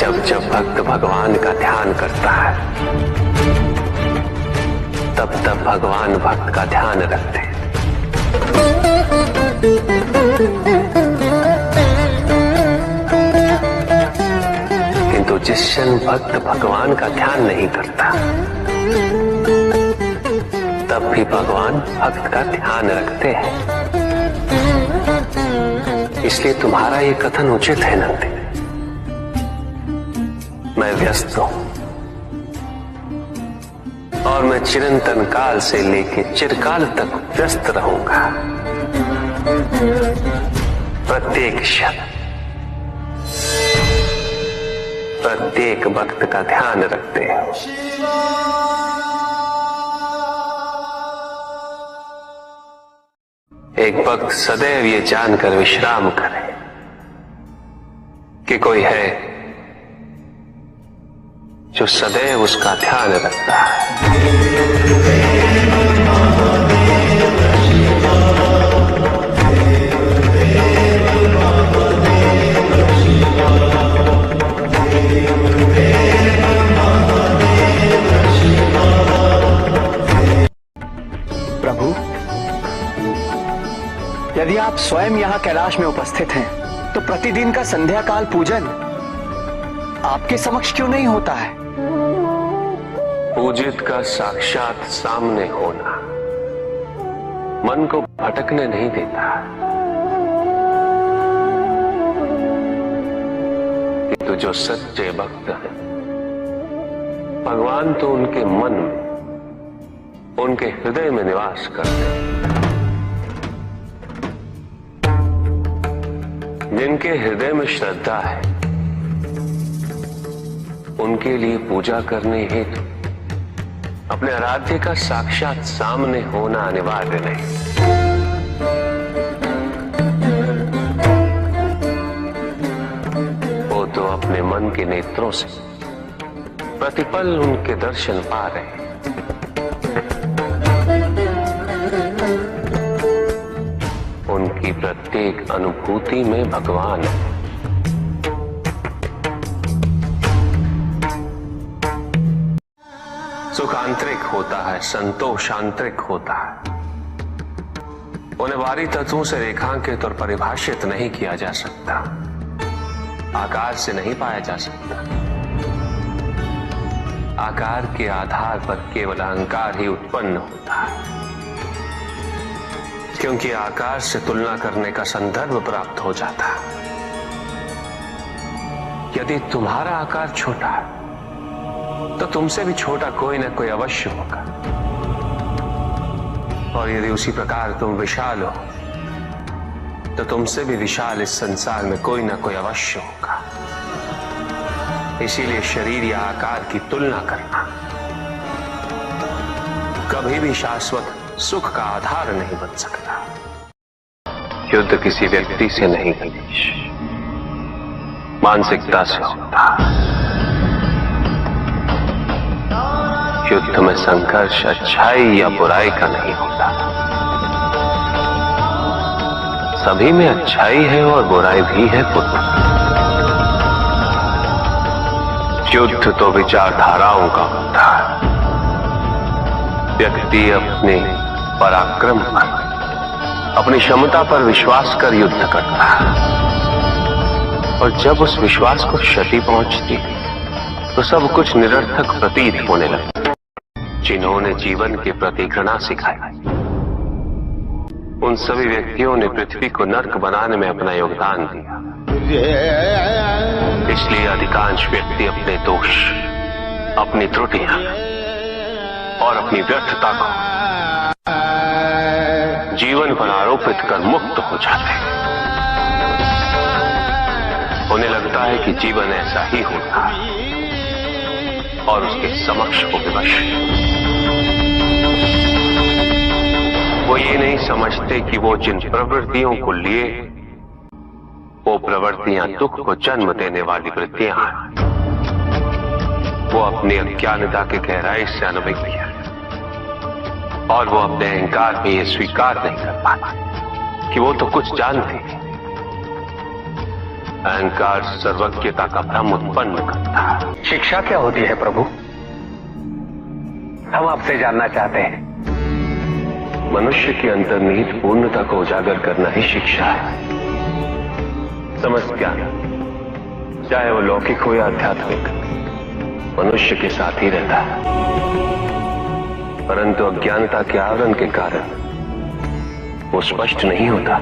जब जब भक्त भगवान का ध्यान करता है, तब तब भगवान भक्त का ध्यान रखते हैं। किंतु जिस क्षण भक्त भगवान का ध्यान नहीं करता, तब भी भगवान भक्त का ध्यान रखते हैं। इसलिए तुम्हारा ये कथन उचित है नंदी। मैं व्यस्त हूं और मैं चिरंतन काल से लेकर चिरकाल तक व्यस्त रहूंगा। प्रत्येक क्षण प्रत्येक भक्त का ध्यान रखते हैं। एक भक्त सदैव ये जानकर विश्राम करे कि कोई है जो सदैव उसका ध्यान रखता है। प्रभु, यदि आप स्वयं यहाँ कैलाश में उपस्थित हैं, तो प्रतिदिन का संध्या काल पूजन आपके समक्ष क्यों नहीं होता है? पूजित का साक्षात सामने होना मन को भटकने नहीं देता, किंतु जो सच्चे भक्त हैं, भगवान तो उनके मन में, उनके हृदय में निवास करते हैं। जिनके हृदय में श्रद्धा है, उनके लिए पूजा करने हेतु अपने आराध्य का साक्षात सामने होना अनिवार्य नहीं। वो तो अपने मन के नेत्रों से प्रतिपल उनके दर्शन पा रहे हैं। उनकी प्रत्येक अनुभूति में भगवान है। सुख आंतरिक होता है, संतोष आंतरिक होता है। उन्हें बाहरी तत्वों से रेखांकित और परिभाषित नहीं किया जा सकता, आकार से नहीं पाया जा सकता। आकार के आधार पर केवल अहंकार ही उत्पन्न होता है, क्योंकि आकार से तुलना करने का संदर्भ प्राप्त हो जाता है। यदि तुम्हारा आकार छोटा है, तो तुमसे भी छोटा कोई ना कोई अवश्य होगा, और यदि उसी प्रकार तुम विशाल हो, तो तुमसे भी विशाल इस संसार में कोई ना कोई अवश्य होगा। इसीलिए शरीर या आकार की तुलना करना कभी भी शाश्वत सुख का आधार नहीं बन सकता। युद्ध किसी व्यक्ति से नहीं गणेश, मानसिकता से होता। युद्ध में संघर्ष अच्छाई या बुराई का नहीं होता, सभी में अच्छाई है और बुराई भी है पुत्र। युद्ध तो विचारधाराओं का होता है। व्यक्ति अपने पराक्रम पर, अपनी क्षमता पर विश्वास कर युद्ध करता है, और जब उस विश्वास को क्षति पहुंचती तो सब कुछ निरर्थक प्रतीत होने लगता। जिन्होंने जीवन के प्रति घृणा सिखाई, उन सभी व्यक्तियों ने पृथ्वी को नर्क बनाने में अपना योगदान दिया। इसलिए अधिकांश व्यक्ति अपने दोष, अपनी त्रुटियां और अपनी व्यर्थता को जीवन पर आरोपित कर मुक्त हो जाते हैं। उन्हें लगता है कि जीवन ऐसा ही होता है और उसके समक्ष हो विवश। वो ये नहीं समझते कि वो जिन प्रवृत्तियों को लिए, वो प्रवृत्तियां दुख को जन्म देने वाली वृत्तियां हैं। वो अपनी अज्ञानता के गहराई से अनुभवी है और वो अपने अहंकार में ये स्वीकार नहीं कर पाते कि वो तो कुछ जानते हैं, अहंकार सर्वज्ञता का भ्रम उत्पन्न करता है। शिक्षा क्या होती है प्रभु? हम आपसे जानना चाहते हैं। मनुष्य की अंतर्निहित पूर्णता को उजागर करना ही शिक्षा है। समस्त ज्ञान, चाहे वो लौकिक हो या आध्यात्मिक, मनुष्य के साथ ही रहता है, परंतु अज्ञानता के आवरण के कारण वो स्पष्ट नहीं होता।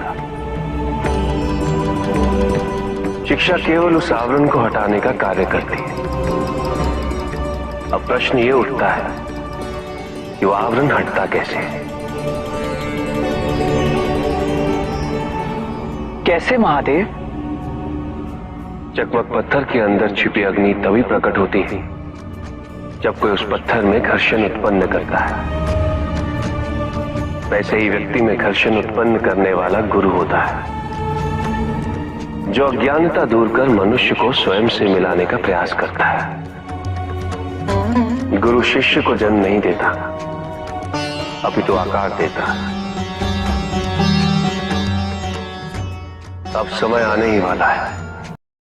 शिक्षा केवल उस आवरण को हटाने का कार्य करती है। अब प्रश्न ये उठता है कि वो आवरण हटता कैसे? कैसे महादेव? चकमक पत्थर के अंदर छिपी अग्नि तभी प्रकट होती है जब कोई उस पत्थर में घर्षण उत्पन्न करता है। वैसे ही व्यक्ति में घर्षण उत्पन्न करने वाला गुरु होता है, जो अज्ञानता दूर कर मनुष्य को स्वयं से मिलाने का प्रयास करता है। गुरु शिष्य को जन्म नहीं देता, अपितु आकार देता है। अब समय आने ही वाला है